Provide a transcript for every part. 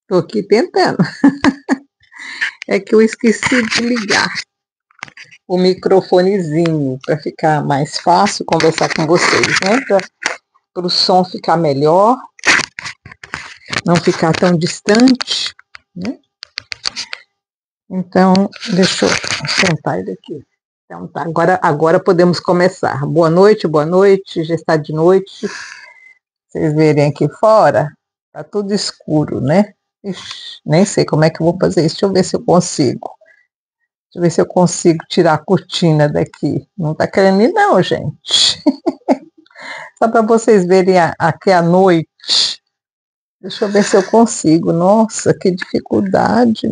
Tô aqui tentando. É que eu esqueci de ligar o microfonezinho para ficar mais fácil conversar com vocês, né? Para o som ficar melhor, não ficar tão distante, né? Então, deixa eu sentar ele aqui. Então tá, agora podemos começar. Boa noite, já está de noite. Vocês verem aqui fora, tá tudo escuro, né? Ixi, nem sei como é que eu vou fazer isso. Deixa eu ver se eu consigo. Deixa eu ver se eu consigo tirar a cortina daqui. Não tá querendo ir não, gente. Só para vocês verem aqui à noite. Deixa eu ver se eu consigo. Nossa, que dificuldade.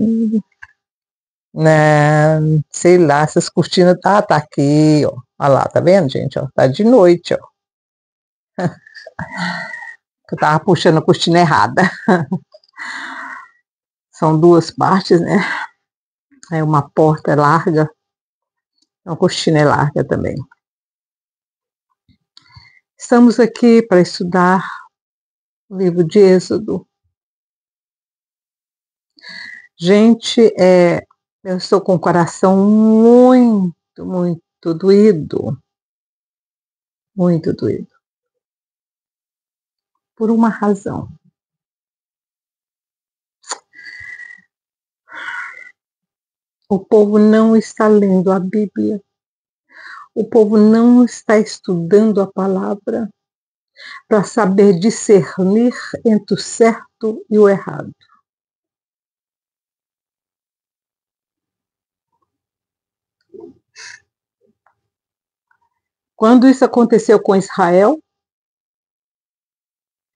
Né? Sei lá, essas cortinas. Ah, tá aqui, ó. Olha lá, tá vendo, gente? Ó, tá de noite, ó. Eu tava puxando a cortina errada. São duas partes, né? É uma porta larga. Uma cortina é larga também. Estamos aqui para estudar o livro de Êxodo. Gente, eu estou com o coração muito, muito doído. Muito doído. Por uma razão. O povo não está lendo a Bíblia. O povo não está estudando a palavra para saber discernir entre o certo e o errado. Quando isso aconteceu com Israel,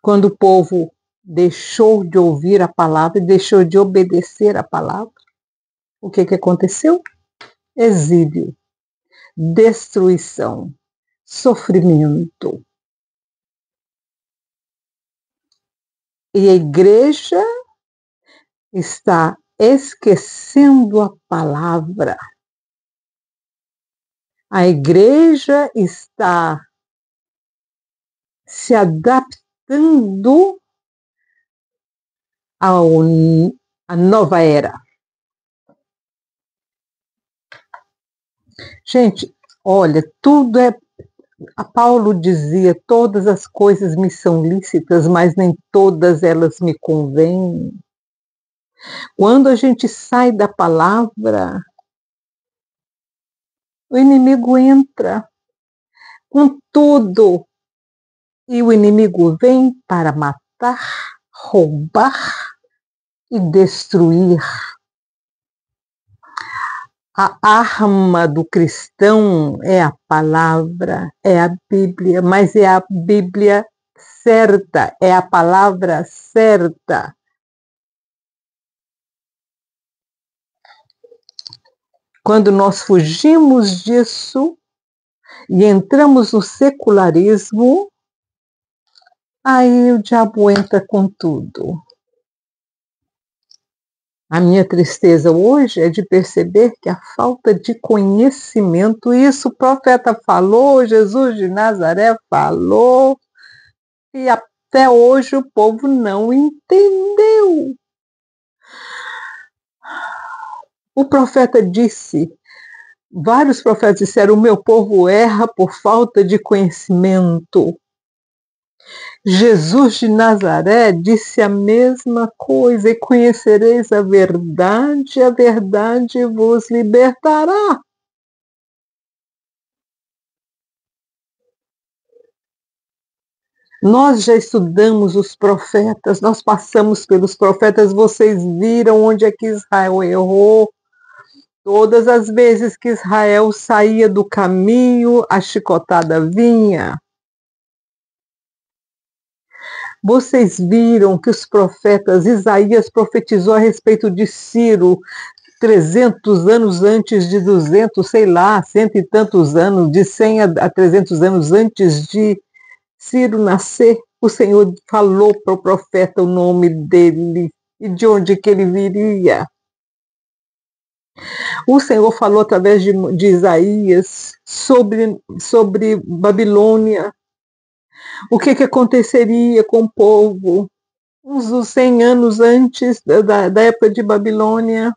quando o povo deixou de ouvir a palavra e deixou de obedecer a palavra, o que aconteceu? Exílio, destruição, sofrimento. E a igreja está esquecendo a palavra. A igreja está se adaptando à nova era. Gente, olha, tudo é. A Paulo dizia: todas as coisas me são lícitas, mas nem todas elas me convêm. Quando a gente sai da palavra, o inimigo entra com tudo. E o inimigo vem para matar, roubar e destruir. A arma do cristão é a palavra, é a Bíblia, mas é a Bíblia certa, é a palavra certa. Quando nós fugimos disso e entramos no secularismo, aí o diabo entra com tudo. A minha tristeza hoje é de perceber que a falta de conhecimento, isso o profeta falou, Jesus de Nazaré falou, e até hoje o povo não entendeu. O profeta disse, vários profetas disseram: o meu povo erra por falta de conhecimento. Jesus de Nazaré disse a mesma coisa: e conhecereis a verdade vos libertará. Nós já estudamos os profetas, nós passamos pelos profetas, vocês viram onde é que Israel errou. Todas as vezes que Israel saía do caminho, a chicotada vinha. Vocês viram que os profetas, Isaías profetizou a respeito de Ciro 300 anos antes de 200, sei lá, cento e tantos anos, de 100 a 300 anos antes de Ciro nascer. O Senhor falou para o profeta o nome dele e de onde que ele viria. O Senhor falou através de Isaías sobre Babilônia. O que aconteceria com o povo? uns 100 anos antes da época de Babilônia.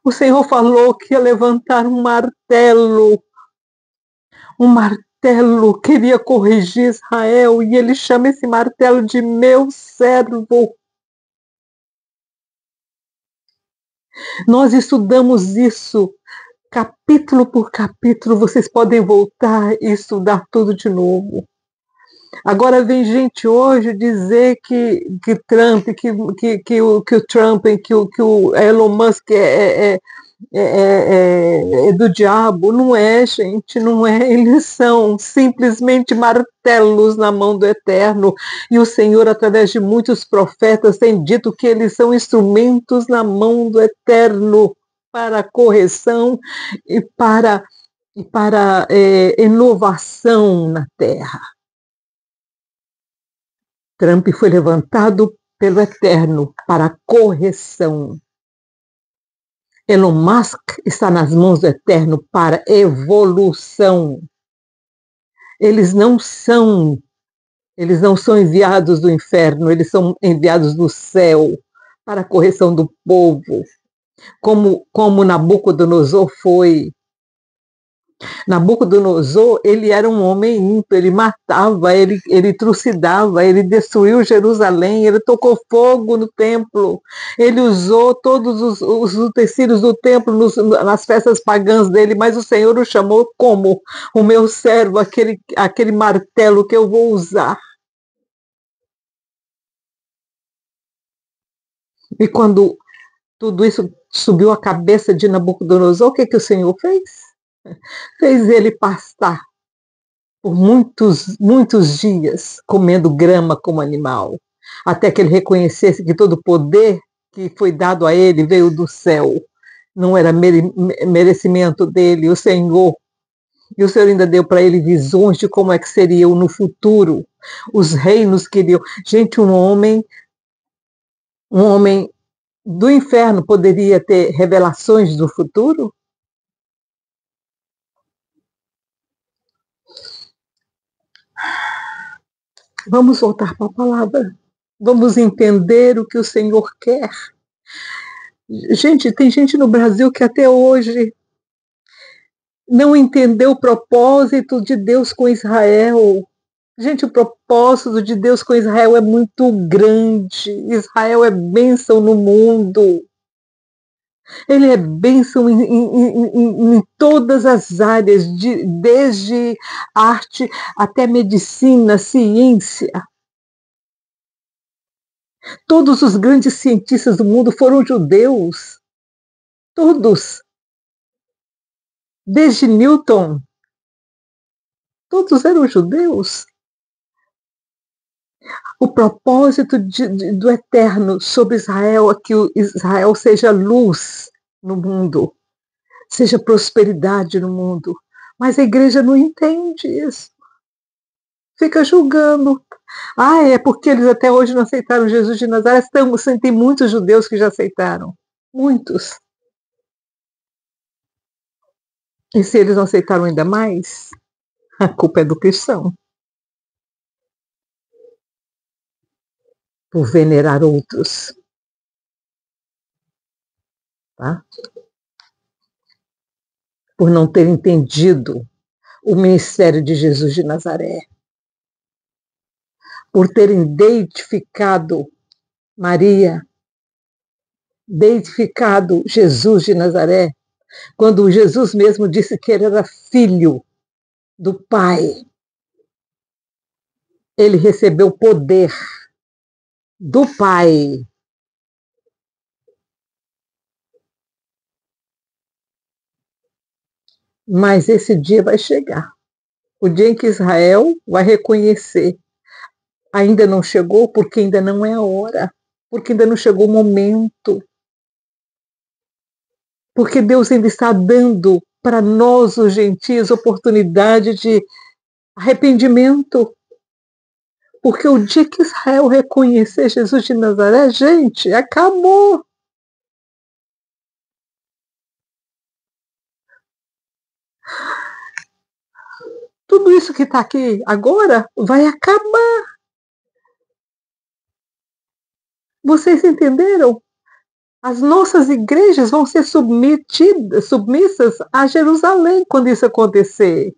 O Senhor falou que ia levantar um martelo, queria corrigir Israel, e ele chama esse martelo de meu servo. Nós estudamos isso capítulo por capítulo, vocês podem voltar e estudar tudo de novo. Agora vem gente hoje dizer que Trump, que o Trump, que o Elon Musk é do diabo. Não é, gente, não é. Eles são simplesmente martelos na mão do Eterno. E o Senhor, através de muitos profetas, tem dito que eles são instrumentos na mão do Eterno para correção e para inovação na terra. Trump foi levantado pelo Eterno para correção. Elon Musk está nas mãos do Eterno para evolução. Eles não são enviados do inferno, eles são enviados do céu para a correção do povo, como Nabucodonosor foi. Nabucodonosor, ele era um homem ímpio, ele matava, ele trucidava, ele destruiu Jerusalém, ele tocou fogo no templo, ele usou todos os utensílios do templo nas festas pagãs dele, mas o Senhor o chamou como o meu servo, aquele martelo que eu vou usar. E quando tudo isso subiu a cabeça de Nabucodonosor, o que o Senhor fez? Fez ele pastar por muitos dias comendo grama como animal, até que ele reconhecesse que todo o poder que foi dado a ele veio do céu, não era merecimento dele, o Senhor. E o Senhor ainda deu para ele visões de como é que seriam no futuro os reinos que iriam. Gente, um homem do inferno poderia ter revelações do futuro? Vamos voltar para a palavra. Vamos entender o que o Senhor quer. Gente, tem gente no Brasil que até hoje não entendeu o propósito de Deus com Israel. Gente, o propósito de Deus com Israel é muito grande. Israel é bênção no mundo. Ele é bênção em todas as áreas, desde arte até medicina, ciência. Todos os grandes cientistas do mundo foram judeus. Todos. Desde Newton. Todos eram judeus. O propósito do Eterno sobre Israel é que Israel seja luz no mundo, seja prosperidade no mundo. Mas a igreja não entende isso. Fica julgando. É porque eles até hoje não aceitaram Jesus de Nazaré. Tem muitos judeus que já aceitaram. Muitos. E se eles não aceitaram ainda mais, a culpa é do cristão. Por venerar outros. Tá? Por não ter entendido o ministério de Jesus de Nazaré. Por ter identificado Maria, identificado Jesus de Nazaré, quando Jesus mesmo disse que ele era filho do Pai. Ele recebeu poder do Pai. Mas esse dia vai chegar. O dia em que Israel vai reconhecer. Ainda não chegou porque ainda não é a hora. Porque ainda não chegou o momento. Porque Deus ainda está dando para nós, os gentios, oportunidade de arrependimento. Porque o dia que Israel reconhecer Jesus de Nazaré, gente, acabou. Tudo isso que está aqui agora vai acabar. Vocês entenderam? As nossas igrejas vão ser submissas a Jerusalém quando isso acontecer.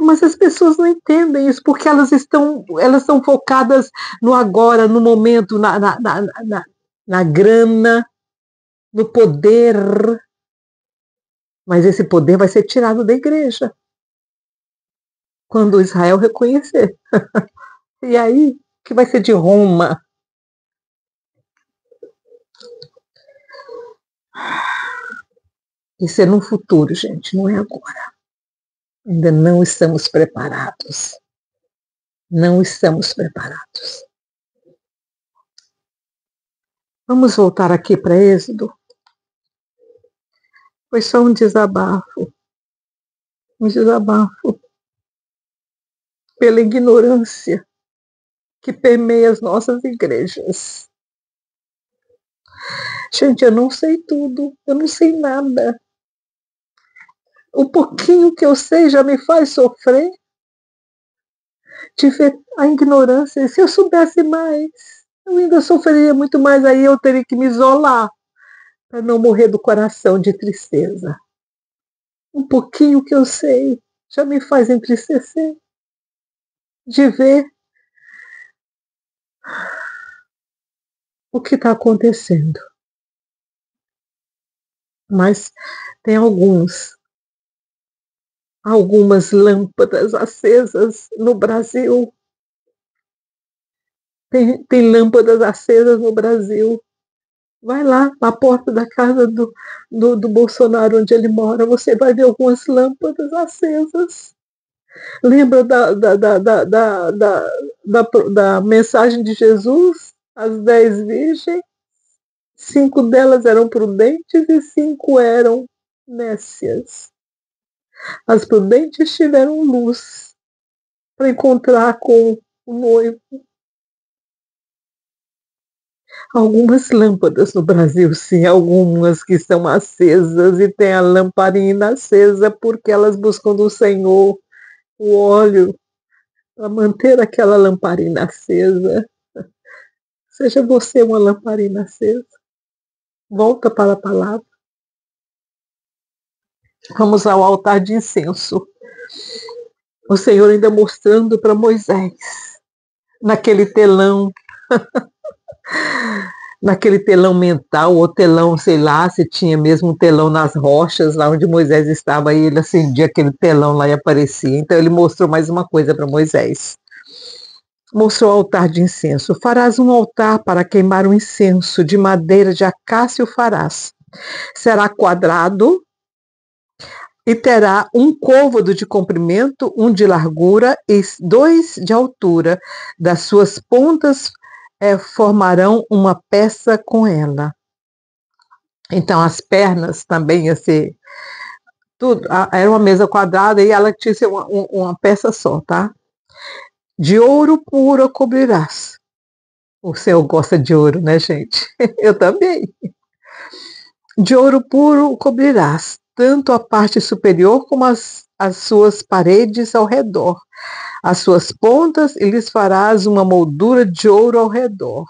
Mas as pessoas não entendem isso, porque elas estão focadas no agora, no momento, na grana, no poder. Mas esse poder vai ser tirado da igreja quando Israel reconhecer. E aí, o que vai ser de Roma? Isso é no futuro, gente, não é agora. Ainda não estamos preparados. Não estamos preparados. Vamos voltar aqui para Êxodo. Foi só um desabafo. Um desabafo pela ignorância que permeia as nossas igrejas. Gente, eu não sei tudo. Eu não sei nada. O pouquinho que eu sei já me faz sofrer de ver a ignorância. Se eu soubesse mais, eu ainda sofreria muito mais. Aí eu teria que me isolar para não morrer do coração de tristeza. Um pouquinho que eu sei já me faz entristecer de ver o que está acontecendo. Mas tem algumas lâmpadas acesas no Brasil. Tem lâmpadas acesas no Brasil. Vai lá na porta da casa do Bolsonaro, onde ele mora, você vai ver algumas lâmpadas acesas. Lembra da mensagem de Jesus? As 10 virgens? 5 delas eram prudentes e 5 eram nécias. As prudentes tiveram luz para encontrar com o noivo. Algumas lâmpadas no Brasil, sim, algumas que são acesas e tem a lamparina acesa porque elas buscam do Senhor o óleo para manter aquela lamparina acesa. Seja você uma lamparina acesa. Volta para a palavra. Vamos ao altar de incenso. O Senhor ainda mostrando para Moisés, naquele telão mental, ou telão, sei lá, se tinha mesmo um telão nas rochas, lá onde Moisés estava, e ele acendia aquele telão lá e aparecia. Então ele mostrou mais uma coisa para Moisés. Mostrou o altar de incenso. Farás um altar para queimar um incenso, de madeira de acácio farás. Será quadrado e terá um côvado de comprimento, um de largura e 2 de altura. Das suas pontas formarão uma peça com ela. Então as pernas também ia ser tudo, era uma mesa quadrada e ela tinha uma peça só, tá? De ouro puro cobrirás. O Senhor gosta de ouro, né, gente? Eu também. De ouro puro cobrirás, tanto a parte superior como as suas paredes ao redor. As suas pontas, e lhes farás uma moldura de ouro ao redor.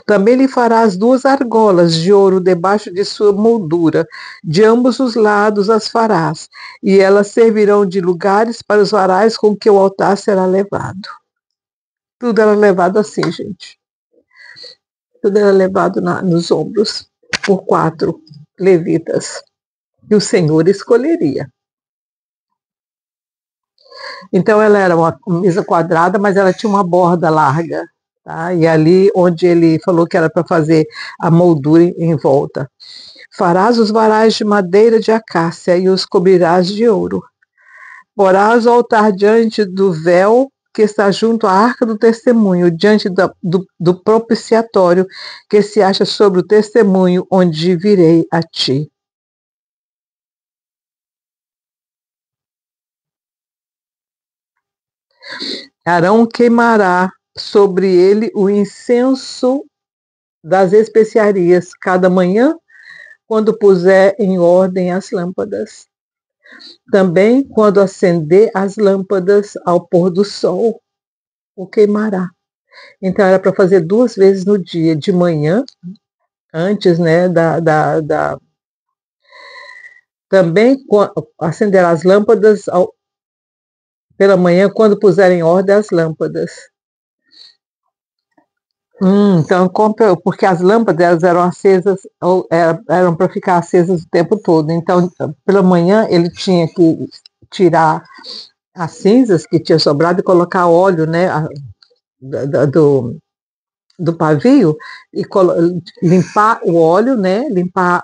Também lhe farás 2 argolas de ouro debaixo de sua moldura, de ambos os lados as farás, e elas servirão de lugares para os varais com que o altar será levado. Tudo era levado assim, gente. Tudo era levado nos ombros por 4 levitas, que o Senhor escolheria. Então ela era uma mesa quadrada, mas ela tinha uma borda larga. Tá? E ali onde ele falou que era para fazer a moldura em volta. Farás os varais de madeira de acácia e os cobrirás de ouro. Porás o altar diante do véu que está junto à arca do testemunho, diante do propiciatório que se acha sobre o testemunho, onde virei a ti. Arão queimará sobre ele o incenso das especiarias cada manhã, quando puser em ordem as lâmpadas. Também quando acender as lâmpadas ao pôr do sol. o queimará. Então era para fazer 2 vezes no dia, de manhã, antes, né, também acender as lâmpadas pela manhã, quando puserem em ordem as lâmpadas. Então, porque as lâmpadas elas eram acesas, eram para ficar acesas o tempo todo. Então, pela manhã ele tinha que tirar as cinzas que tinha sobrado e colocar óleo, né, do pavio, e limpar o óleo, né, limpar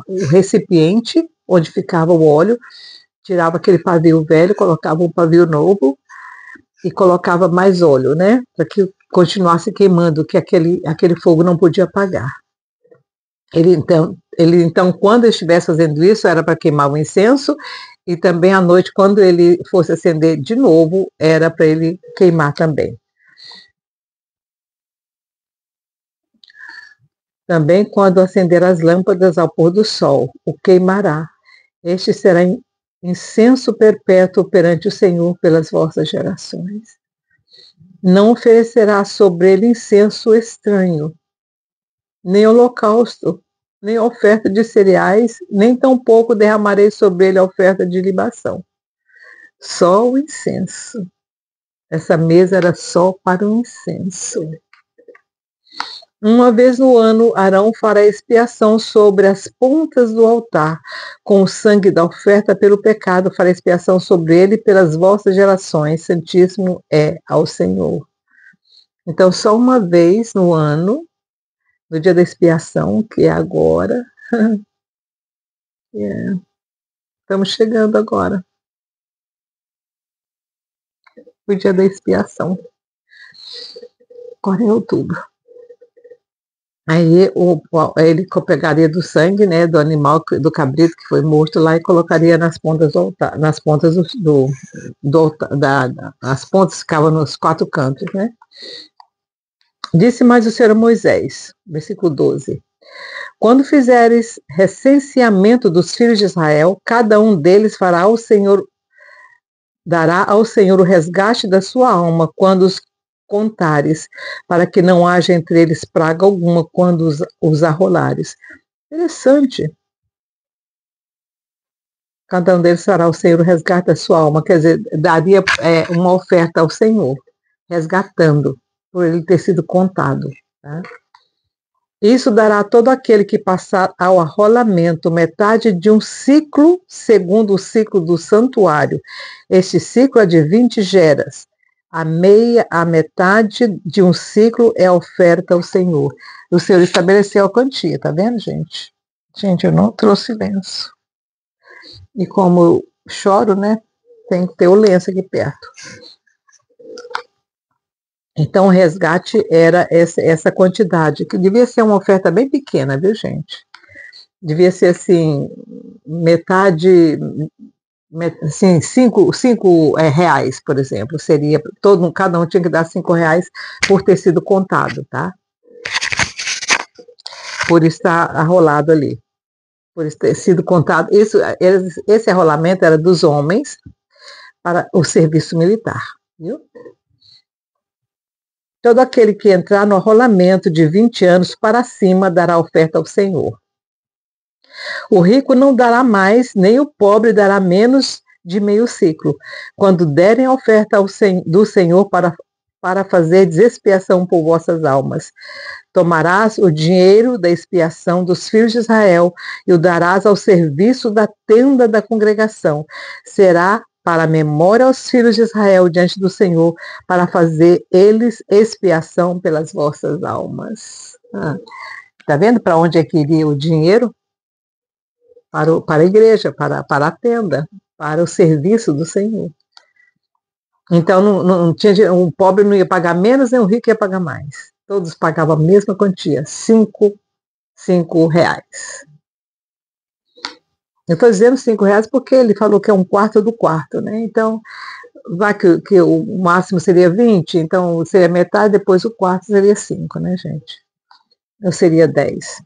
o recipiente onde ficava o óleo, tirava aquele pavio velho, colocava um pavio novo e colocava mais óleo, né, para que continuasse queimando, que aquele fogo não podia apagar. Ele então, quando estivesse fazendo isso, era para queimar o incenso, e também à noite, quando ele fosse acender de novo, era para ele queimar também. Também quando acender as lâmpadas ao pôr do sol, o queimará. Este será incenso perpétuo perante o Senhor pelas vossas gerações. Não oferecerá sobre ele incenso estranho, nem holocausto, nem oferta de cereais, nem tampouco derramarei sobre ele a oferta de libação. Só o incenso. Essa mesa era só para o incenso. Uma vez no ano, Arão fará expiação sobre as pontas do altar, com o sangue da oferta pelo pecado, fará expiação sobre ele pelas vossas gerações, santíssimo é ao Senhor. Então, só uma vez no ano, no dia da expiação, que é agora, estamos chegando agora, o dia da expiação, agora é outubro. Aí ele pegaria do sangue, né, do animal, do cabrito que foi morto lá, e colocaria nas pontas do altar, nas pontas do altar, as pontas ficavam nos 4 cantos, né? Disse mais o Senhor a Moisés, versículo 12: quando fizeres recenseamento dos filhos de Israel, cada um deles dará ao Senhor o resgate da sua alma quando os contares, para que não haja entre eles praga alguma quando os arrolares. Interessante. Cada um deles fará ao Senhor o resgate da sua alma, quer dizer, daria uma oferta ao Senhor, resgatando, por ele ter sido contado. Tá? Isso dará a todo aquele que passar ao arrolamento metade de um ciclo, segundo o ciclo do santuário. Este ciclo é de 20 geras. A metade de um ciclo é a oferta ao Senhor. O Senhor estabeleceu a quantia, tá vendo, gente? Gente, eu não trouxe lenço. E como eu choro, né? Tem que ter o lenço aqui perto. Então, o resgate era essa quantidade, que devia ser uma oferta bem pequena, viu, gente? Devia ser, assim, metade, assim, 5 reais, por exemplo, seria, cada um tinha que dar 5 reais por ter sido contado, tá? Por estar arrolado ali, por ter sido contado. Esse arrolamento era dos homens para o serviço militar, viu? Todo aquele que entrar no arrolamento de 20 anos para cima dará oferta ao Senhor. O rico não dará mais, nem o pobre dará menos de meio ciclo, quando derem a oferta do Senhor para fazer expiação por vossas almas. Tomarás o dinheiro da expiação dos filhos de Israel e o darás ao serviço da tenda da congregação. Será para a memória aos filhos de Israel diante do Senhor, para fazer eles expiação pelas vossas almas. Tá vendo para onde é que iria o dinheiro? Para a igreja, para a tenda, para o serviço do Senhor. Então, não tinha, o pobre não ia pagar menos, nem o rico ia pagar mais. Todos pagavam a mesma quantia, 5 reais. Eu estou dizendo 5 reais porque ele falou que é um quarto do quarto, né? Então, vai que o máximo seria 20, então seria metade, depois o quarto seria 5, né, gente? Ou seria 10.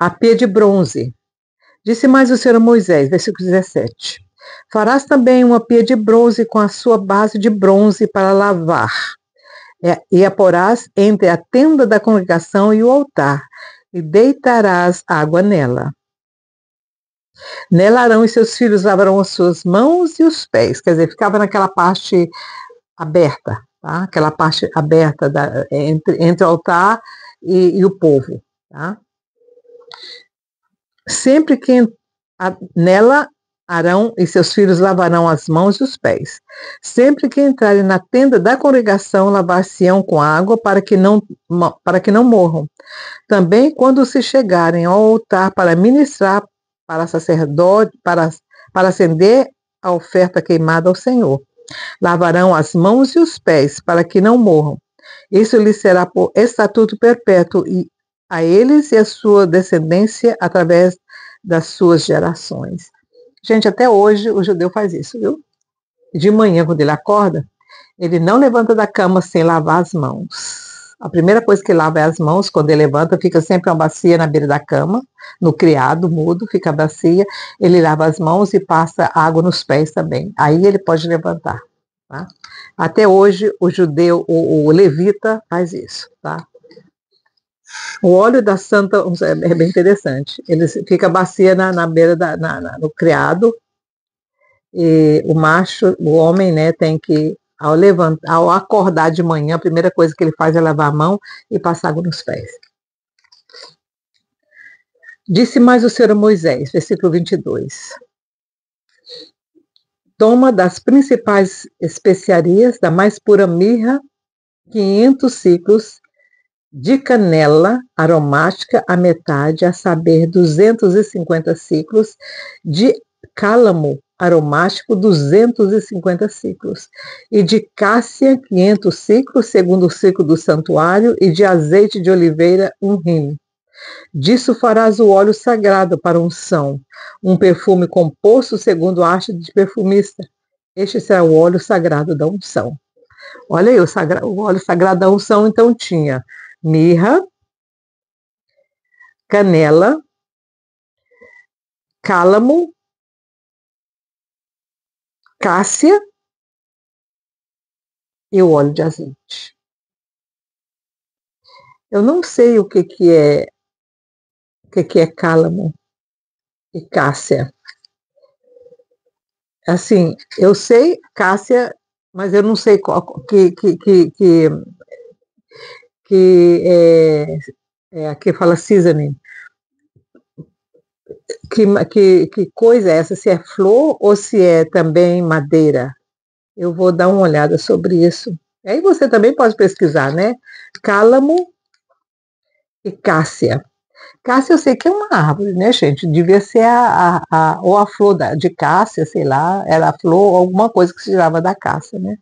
A pia de bronze. Disse mais o Senhor a Moisés, versículo 17. Farás também uma pia de bronze com a sua base de bronze para lavar, e a porás entre a tenda da congregação e o altar, e deitarás água nela. Nela Arão e seus filhos lavarão as suas mãos e os pés, quer dizer, ficava naquela parte aberta, tá? Aquela parte aberta entre o altar e o povo, tá? Sempre que nela Arão e seus filhos lavarão as mãos e os pés. Sempre que entrarem na tenda da congregação, lavar-se-ão com água para que não morram. Também quando se chegarem ao altar para ministrar para sacerdote, para acender a oferta queimada ao Senhor, lavarão as mãos e os pés para que não morram. Isso lhes será por estatuto perpétuo a eles e a sua descendência através das suas gerações. Gente, até hoje o judeu faz isso, viu? De manhã, quando ele acorda, ele não levanta da cama sem lavar as mãos. A primeira coisa que lava é as mãos. Quando ele levanta, fica sempre uma bacia na beira da cama, no criado mudo, fica a bacia. Ele lava as mãos e passa água nos pés também. Aí ele pode levantar. Tá? Até hoje, o judeu, o levita, faz isso. Tá? O óleo da santa é bem interessante. Ele fica a bacia na beira no criado. E o macho, o homem, né, tem que, ao acordar de manhã, a primeira coisa que ele faz é lavar a mão e passar água nos pés. Disse mais o Senhor a Moisés, versículo 22. Toma das principais especiarias, da mais pura mirra, 500 ciclos, de canela aromática a metade, a saber 250 ciclos, de cálamo aromático 250 ciclos, e de cássia 500 ciclos, segundo o ciclo do santuário, e de azeite de oliveira 1 hin. Disso farás o óleo sagrado para unção, um perfume composto segundo a arte de perfumista. Este será o óleo sagrado da unção. Olha aí, o óleo sagrado da unção, então, tinha mirra, canela, cálamo, cássia e o óleo de azeite. Eu não sei o que é cálamo e cássia. Assim, eu sei cássia, mas eu não sei qual aqui fala seasoning. Que coisa é essa? Se é flor ou se é também madeira? Eu vou dar uma olhada sobre isso. Aí você também pode pesquisar, né? Cálamo e cássia. Cássia eu sei que é uma árvore, né, gente? Devia ser ou a flor de cássia, sei lá, era a flor ou alguma coisa que se tirava da cássia, né?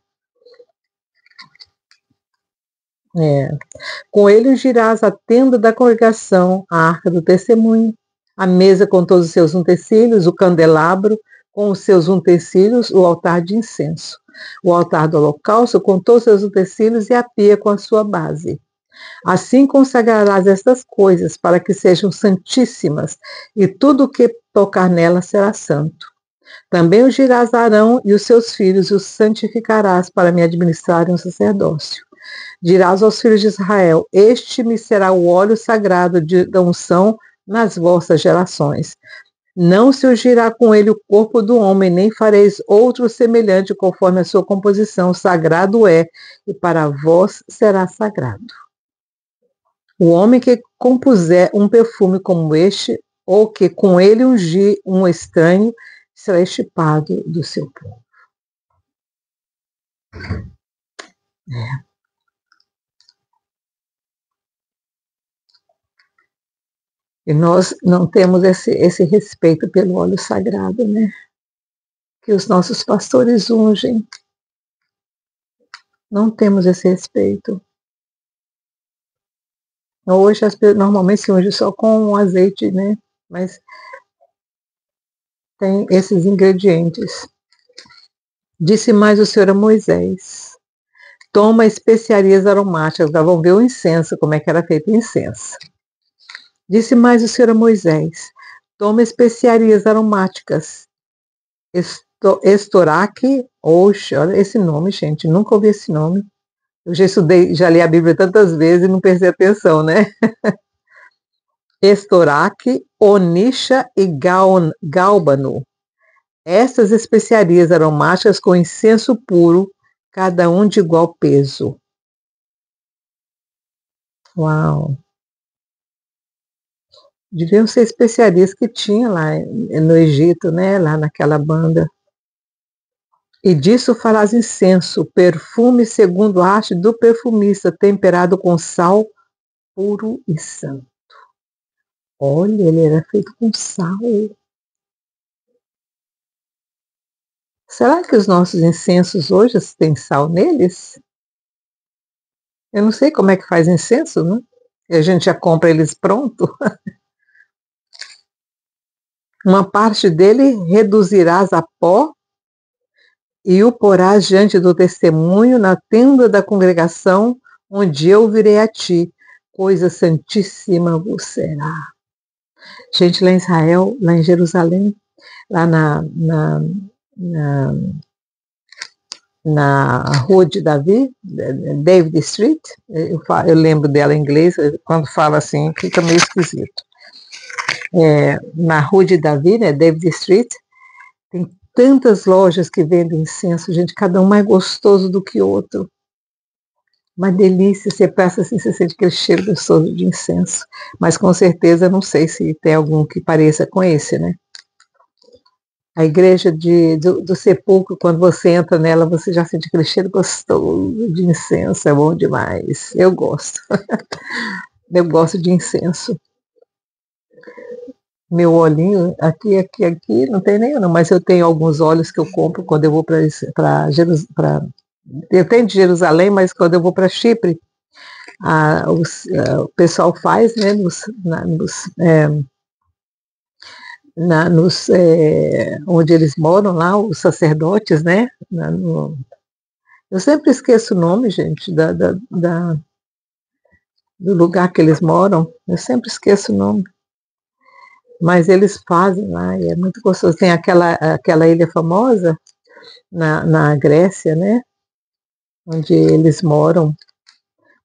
Com ele ungirás a tenda da congregação, a arca do testemunho, a mesa com todos os seus utensílios, o candelabro com os seus utensílios, o altar de incenso, o altar do holocausto com todos os seus utensílios e a pia com a sua base. Assim consagrarás estas coisas para que sejam santíssimas, e tudo o que tocar nelas será santo. Também ungirás Arão e os seus filhos e os santificarás para me administrarem o sacerdócio. Dirás aos filhos de Israel: este me será o óleo sagrado da unção nas vossas gerações. Não se ungirá com ele o corpo do homem, nem fareis outro semelhante conforme a sua composição. Sagrado é, e para vós será sagrado. O homem que compuser um perfume como este, ou que com ele ungir um estranho, será extirpado do seu povo. E nós não temos esse respeito pelo óleo sagrado, né? Que os nossos pastores ungem. Não temos esse respeito. Hoje normalmente se unge só com azeite, né? Mas tem esses ingredientes. Disse mais o Senhor a Moisés: toma especiarias aromáticas. Agora vamos ver o incenso, como é que era feito o incenso. Disse mais o Senhor a Moisés: toma especiarias aromáticas, Estoraque, oxe, olha esse nome, gente, nunca ouvi esse nome. Eu já estudei, já li a Bíblia tantas vezes e não prestei atenção, né? Estoraque, onixa e gálbano. Estas especiarias aromáticas com incenso puro, cada um de igual peso. Uau! Deviam ser especiarias que tinha lá no Egito, né? Lá naquela banda. E disso farás incenso, perfume segundo a arte do perfumista, temperado com sal puro e santo. Olha, ele era feito com sal. Será que os nossos incensos hoje têm sal neles? Eu não sei como é que faz incenso, né? E a gente já compra eles pronto. Uma parte dele reduzirás a pó e o porás diante do testemunho na tenda da congregação, onde eu virei a ti. Coisa santíssima vos será. Gente, lá em Israel, lá em Jerusalém, lá na Rua de Davi, David Street, eu lembro dela em inglês, quando fala assim, fica meio esquisito. Na Rua de Davi, né, David Street, tem tantas lojas que vendem incenso, gente, cada um mais gostoso do que o outro. Uma delícia, você passa assim, você sente aquele cheiro gostoso de incenso. Mas com certeza, não sei se tem algum que pareça com esse, né? A igreja do sepulcro, quando você entra nela, você já sente aquele cheiro gostoso de incenso, é bom demais. Eu gosto. Eu gosto de incenso. Meu olhinho, aqui, não tem nenhum, não, mas eu tenho alguns óleos que eu compro quando eu vou para Jerusalém. Eu tenho de Jerusalém, mas quando eu vou para Chipre, o pessoal faz, né, onde eles moram lá, os sacerdotes, né? Eu sempre esqueço o nome, gente, do lugar que eles moram. Eu sempre esqueço o nome. Mas eles fazem lá e é muito gostoso. Tem aquela ilha famosa na Grécia, né? Onde eles moram.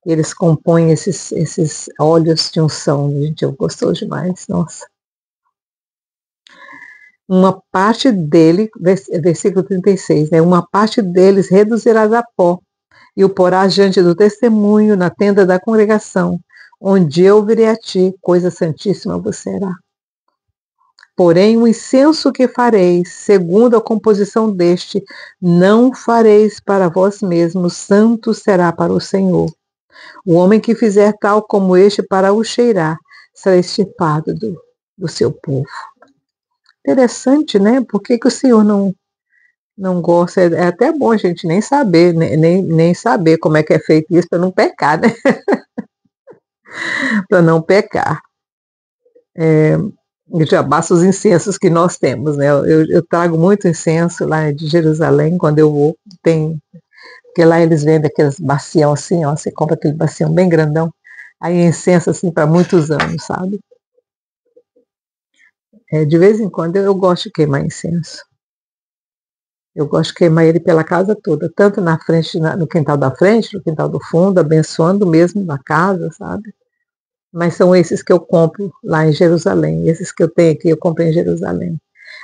Eles compõem esses óleos de unção. Gente, eu gosto demais, nossa. Uma parte dele, versículo 36, né? Uma parte deles reduzirás a pó e o porás diante do testemunho na tenda da congregação, onde eu virei a ti, coisa santíssima você será. Porém, o incenso que fareis, segundo a composição deste, não fareis para vós mesmos, santo será para o Senhor. O homem que fizer tal como este para o cheirar, será extirpado do seu povo. Interessante, né? Por que o Senhor não gosta? É até bom a gente nem saber, nem saber como é que é feito isso para não pecar, né? Para não pecar. Já basta os incensos que nós temos, né? Eu trago muito incenso lá de Jerusalém, quando eu vou, porque lá eles vendem aqueles bacião assim, ó, você compra aquele bacião bem grandão, aí incenso assim para muitos anos, sabe? De vez em quando eu gosto de queimar incenso. Eu gosto de queimar ele pela casa toda, tanto na frente, no quintal da frente, no quintal do fundo, abençoando mesmo na casa, sabe? Mas são esses que eu compro lá em Jerusalém. Esses que eu tenho aqui, eu comprei em Jerusalém.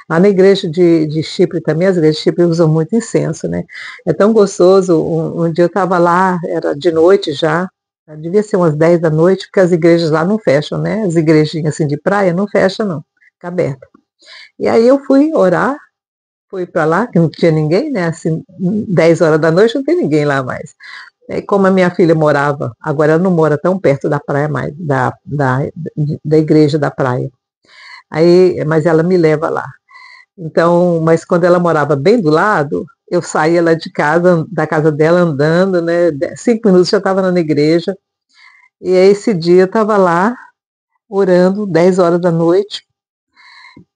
Lá na igreja de Chipre também, as igrejas de Chipre usam muito incenso, né? É tão gostoso. Um dia eu estava lá, era de noite já, devia ser umas 10 da noite, porque as igrejas lá não fecham, né? As igrejinhas assim de praia não fecham, não. Fica aberta. E aí eu fui orar, fui para lá, que não tinha ninguém, né? Assim, 10 horas da noite não tem ninguém lá mais. E como a minha filha morava, agora ela não mora tão perto da praia mais, da igreja da praia. Aí, mas ela me leva lá. Então, mas quando ela morava bem do lado, eu saía lá de casa, da casa dela andando, né? 5 minutos já estava na igreja. E aí, esse dia eu estava lá orando, 10 horas da noite.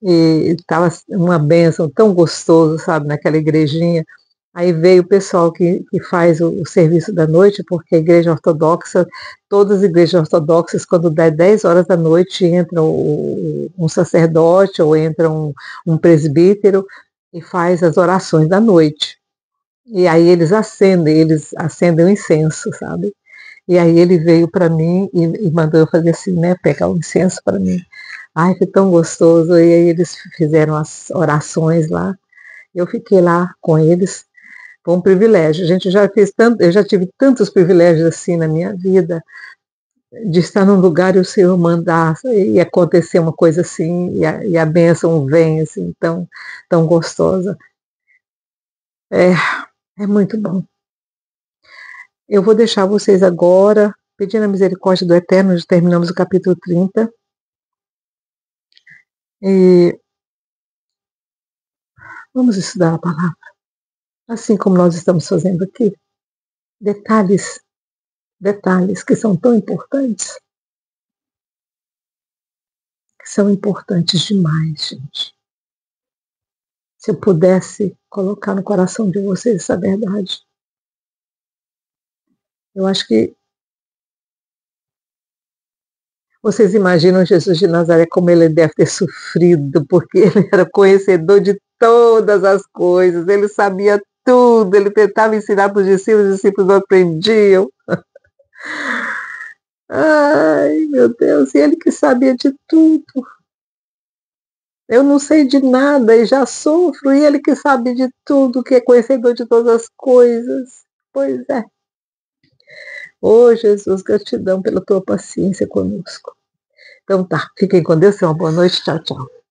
E estava uma bênção tão gostoso, sabe, naquela igrejinha. Aí veio o pessoal que faz o serviço da noite, porque a igreja ortodoxa, todas as igrejas ortodoxas, quando dá 10 horas da noite, entra um sacerdote ou entra um presbítero e faz as orações da noite. E aí eles acendem o incenso, sabe? E aí ele veio para mim e mandou eu fazer assim, né? Pegar o incenso para mim. Ai, foi tão gostoso. E aí eles fizeram as orações lá. Eu fiquei lá com eles. Foi um privilégio. A gente já fez tanto, eu já tive tantos privilégios assim na minha vida, de estar num lugar e o Senhor mandar e acontecer uma coisa assim, e a bênção vem assim, tão gostosa. É, é muito bom. Eu vou deixar vocês agora, pedindo a misericórdia do Eterno, já terminamos o capítulo 30. E vamos estudar a palavra, assim como nós estamos fazendo aqui. Detalhes, detalhes que são tão importantes, que são importantes demais, gente. Se eu pudesse colocar no coração de vocês essa verdade, eu acho que vocês imaginam Jesus de Nazaré como ele deve ter sofrido, porque ele era conhecedor de todas as coisas, ele sabia tudo, ele tentava ensinar para os discípulos não aprendiam. Ai, meu Deus, e ele que sabia de tudo. Eu não sei de nada e já sofro, e ele que sabe de tudo, que é conhecedor de todas as coisas. Pois é. Oh, Jesus, gratidão pela tua paciência conosco. Então tá, fiquem com Deus, tenham uma boa noite, tchau, tchau.